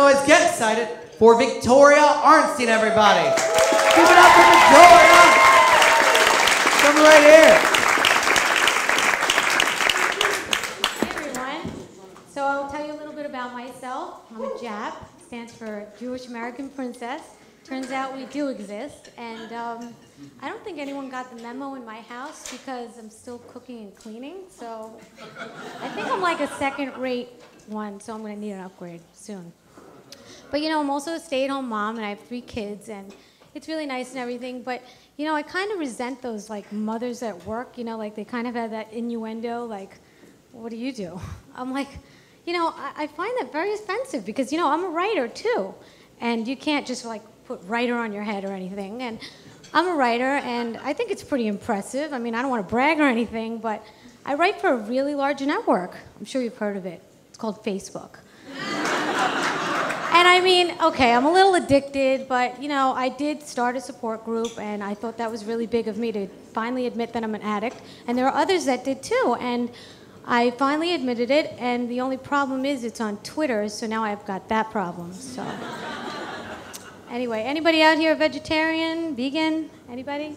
noise, get excited for Victoria Arnstein, everybody. Give it up for Victoria. Come right here. Hey everyone. So I'll tell you a little bit about myself. I'm a JAP, stands for Jewish American Princess. Turns out we do exist, and I don't think anyone got the memo in my house because I'm still cooking and cleaning, so I think I'm like a second-rate one, so I'm going to need an upgrade soon. But, you know, I'm also a stay-at-home mom, and I have 3 kids, and it's really nice and everything, but, you know, I kind of resent those, like, mothers at work, you know, like, they kind of have that innuendo, like, what do you do? I'm like, you know, I find that very offensive because, you know, I'm a writer, too, and you can't just, like, put writer on your head or anything, and I'm a writer, and I think it's pretty impressive. I mean, I don't want to brag or anything, but I write for a really large network. I'm sure you've heard of it. It's called Facebook. And I mean, okay, I'm a little addicted, but, you know, I did start a support group, and I thought that was really big of me to finally admit that I'm an addict, and there are others that did too, and I finally admitted it, and the only problem is it's on Twitter, so now I've got that problem, so. Anyway, anybody out here vegetarian, vegan? Anybody?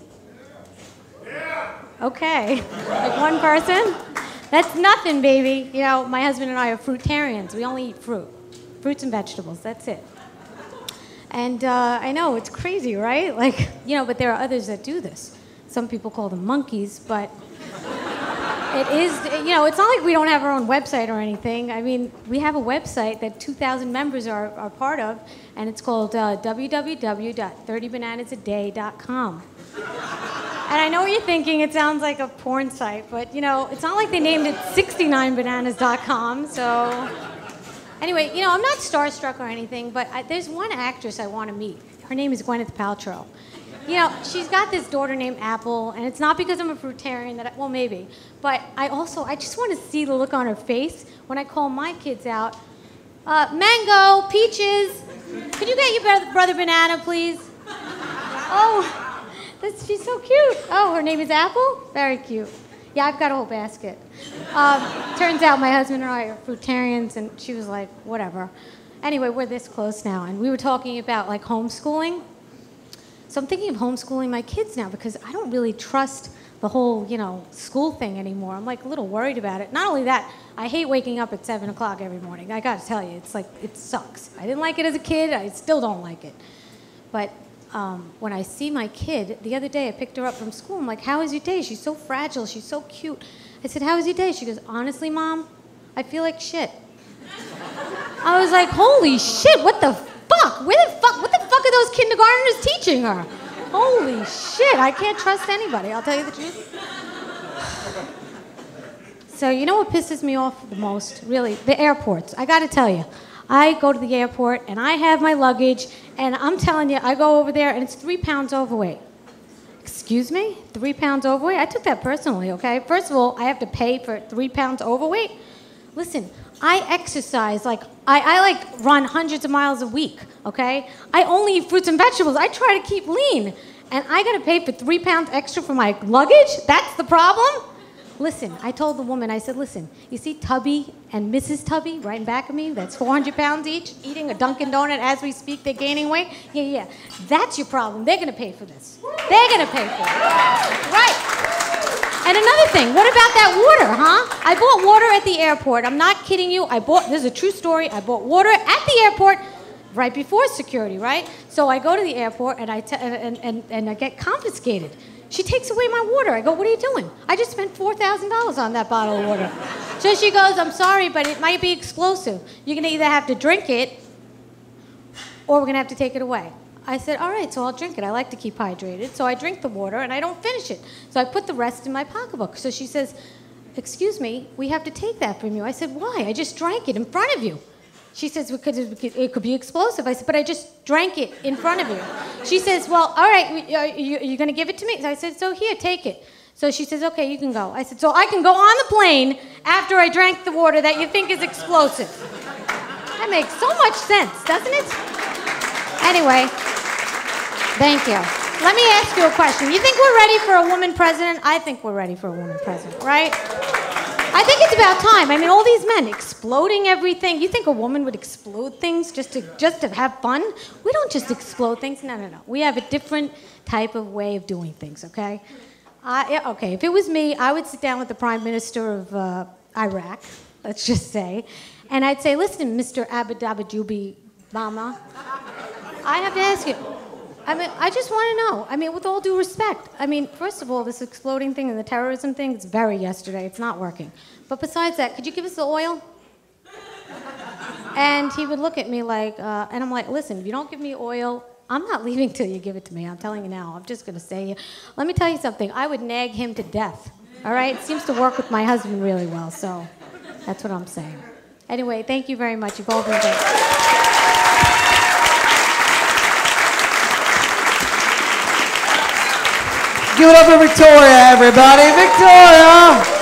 Yeah. Okay. Like one person? That's nothing, baby. You know, my husband and I are fruitarians. We only eat fruit. Fruits and vegetables, that's it. And I know, it's crazy, right? Like, you know, but there are others that do this. Some people call them monkeys, but it is, you know, it's not like we don't have our own website or anything. I mean, we have a website that 2,000 members are part of, and it's called www.30bananasaday.com. And I know what you're thinking, it sounds like a porn site, but, you know, it's not like they named it 69bananas.com, so. Anyway, you know, I'm not starstruck or anything, but there's one actress I want to meet. Her name is Gwyneth Paltrow. You know, she's got this daughter named Apple, and it's not because I'm a fruitarian that well, maybe, but I just want to see the look on her face when I call my kids out. Mango, peaches, could you get your brother banana, please? Oh, she's so cute. Oh, her name is Apple? Very cute. Yeah, I've got a whole basket. Turns out my husband and I are fruitarians, and she was like, whatever. Anyway, we're this close now, and we were talking about, like, homeschooling. So I'm thinking of homeschooling my kids now because I don't really trust the whole, you know, school thing anymore. I'm like a little worried about it. Not only that, I hate waking up at 7 o'clock every morning. I gotta tell you, it's like, it sucks. I didn't like it as a kid, I still don't like it. But when I see my kid, the other day I picked her up from school, I'm like, how was your day? She's so fragile, she's so cute. I said, how was your day? She goes, honestly, Mom, I feel like shit. I was like, holy shit, what the fuck? What the fuck are those kindergartners teaching her? Holy shit, I can't trust anybody, I'll tell you the truth. So you know what pisses me off the most, really? The airports. I gotta tell you, I go to the airport and I have my luggage, and I'm telling you, I go over there and it's 3 pounds overweight. Excuse me? 3 pounds overweight? I took that personally, okay? First of all, I have to pay for 3 pounds overweight? Listen, I exercise, like, I run hundreds of miles a week, okay? I only eat fruits and vegetables. I try to keep lean. And I gotta pay for 3 pounds extra for my luggage? That's the problem? Listen, I told the woman, I said, listen, you see Tubby and Mrs. Tubby right in back of me? That's 400 pounds each, eating a Dunkin' Donut as we speak, they're gaining weight? Yeah. That's your problem. They're gonna pay for this. They're gonna pay for it. Right. And another thing, what about that water, huh? I bought water at the airport. I'm not kidding you. This is a true story. I bought water at the airport right before security, right? So I go to the airport and I get confiscated. She takes away my water. I go, what are you doing? I just spent $4,000 on that bottle of water. So she goes, I'm sorry, but it might be explosive. You're gonna either have to drink it or we're gonna have to take it away. I said, all right, so I'll drink it. I like to keep hydrated. So I drink the water, and I don't finish it. So I put the rest in my pocketbook. So she says, excuse me, we have to take that from you. I said, why? I just drank it in front of you. She says, because it could be explosive. I said, but I just drank it in front of you. She says, well, all right, you're going to give it to me? So I said, so here, take it. So she says, okay, you can go. I said, so I can go on the plane after I drank the water that you think is explosive. That makes so much sense, doesn't it? Anyway, thank you. Let me ask you a question. You think we're ready for a woman president? I think we're ready for a woman president, right? I think it's about time. I mean, all these men exploding everything. You think a woman would explode things just to have fun? We don't just explode things. No. We have a different type of way of doing things, okay? Okay, if it was me, I would sit down with the Prime Minister of Iraq, let's just say, and I'd say, listen, Mr. Abadabajubi Mama, I have to ask you. I mean, I just want to know. I mean, with all due respect. I mean, first of all, this exploding thing and the terrorism thing, it's very yesterday. It's not working. But besides that, could you give us the oil? And he would look at me like, and I'm like, listen, if you don't give me oil, I'm not leaving till you give it to me. I'm telling you now. I'm just going to say, let me tell you something. I would nag him to death. All right? It seems to work with my husband really well, so that's what I'm saying. Anyway, thank you very much. You've all been great. Give it up for Victoria, everybody. Victoria!